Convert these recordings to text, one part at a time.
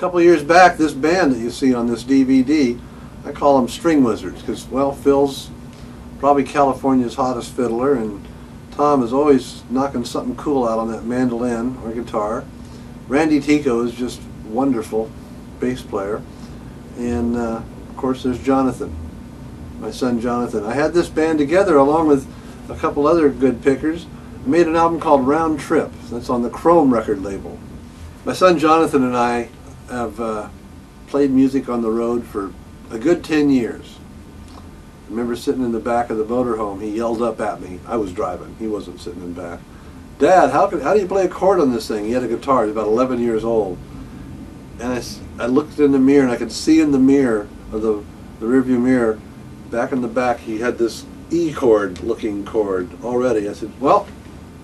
couple of years back, this band that you see on this DVD, I call them string wizards because, well, Phil's probably California's hottest fiddler, and Tom is always knocking something cool out on that mandolin or guitar. Randy Tico is just wonderful bass player, and of course there's Jonathan, my son Jonathan. I had this band together along with a couple other good pickers. I made an album called Round Trip. That's on the Chrome record label. My son Jonathan and I have played music on the road for a good 10 years. I remember sitting in the back of the motorhome. He yelled up at me. I was driving. He wasn't sitting in back. Dad, how do you play a chord on this thing? He had a guitar. He was about 11 years old. And I looked in the mirror, and I could see in the mirror, or the rearview mirror, back in the back, he had this E chord looking chord already. I said, well,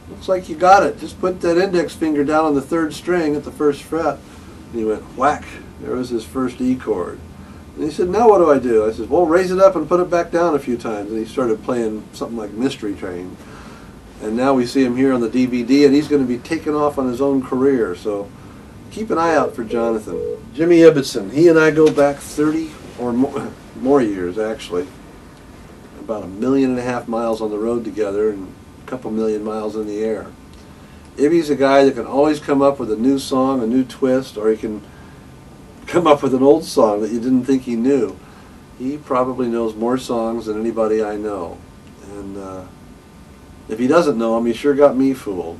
looks like you got it. Just put that index finger down on the 3rd string at the 1st fret. And he went, whack. There was his first E chord. And he said, now what do I do? I said, well, raise it up and put it back down a few times. And he started playing something like Mystery Train. And now we see him here on the DVD, and he's going to be taking off on his own career. So keep an eye out for Jonathan. Jimmy Ibbotson, he and I go back 30 or more years, actually. About 1.5 million miles on the road together and a couple million miles in the air. Ibby's a guy that can always come up with a new song, a new twist, or he can come up with an old song that you didn't think he knew. He probably knows more songs than anybody I know. And if he doesn't know them, he sure got me fooled.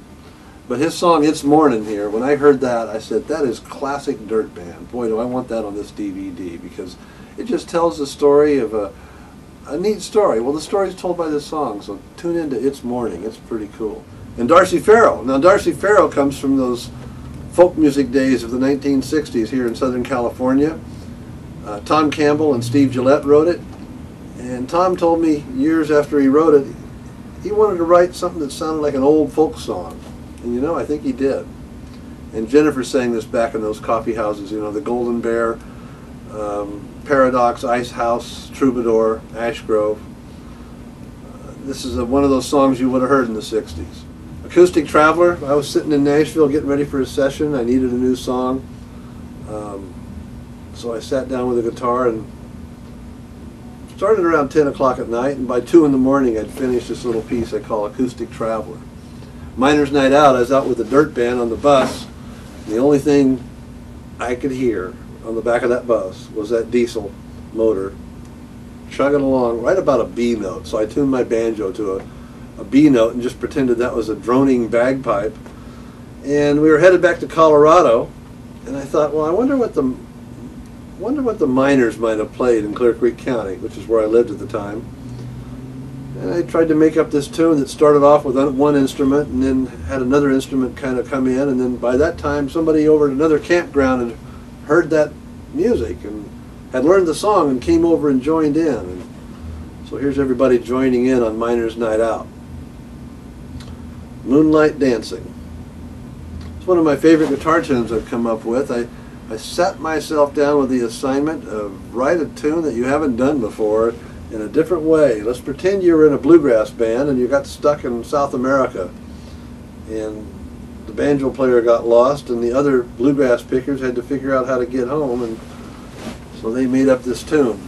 But his song, It's Morning Here, when I heard that, I said, that is classic dirt band. Boy, do I want that on this DVD, because it just tells the story of a neat story. Well, the story's told by this song, so tune into It's Morning. It's pretty cool. And Darcy Farrow. Now, Darcy Farrow comes from those folk music days of the 1960s here in Southern California. Tom Campbell and Steve Gillette wrote it, and Tom told me years after he wrote it, he wanted to write something that sounded like an old folk song. And you know, I think he did. And Jennifer sang this back in those coffee houses, you know, the Golden Bear, Paradox, Ice House, Troubadour, Ash Grove. This is one of those songs you would have heard in the 60s. Acoustic Traveler. I was sitting in Nashville getting ready for a session. I needed a new song. So I sat down with a guitar and started around 10 o'clock at night, and by 2 in the morning I'd finished this little piece I call Acoustic Traveler. Miner's Night Out, I was out with a dirt band on the bus, and the only thing I could hear on the back of that bus was that diesel motor chugging along right about a B note. So I tuned my banjo to a B note and just pretended that was a droning bagpipe. And we were headed back to Colorado, and I thought, well, I wonder what the miners might have played in Clear Creek County, which is where I lived at the time. And I tried to make up this tune that started off with one instrument and then had another instrument kind of come in, and then by that time somebody over at another campground had heard that music and had learned the song and came over and joined in. And so here's everybody joining in on Miner's Night Out. Moonlight Dancing. It's one of my favorite guitar tunes I've come up with. I sat myself down with the assignment of write a tune that you haven't done before in a different way. Let's pretend you were in a bluegrass band and you got stuck in South America, and the banjo player got lost and the other bluegrass pickers had to figure out how to get home, and so they made up this tune.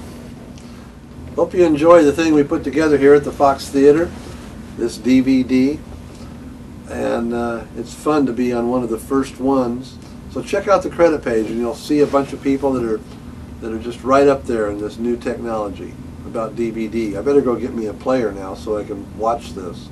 Hope you enjoy the thing we put together here at the Fox Theater, this DVD, and it's fun to be on one of the first ones. So check out the credit page and you'll see a bunch of people that are just right up there in this new technology about DVD. I better go get me a player now so I can watch this.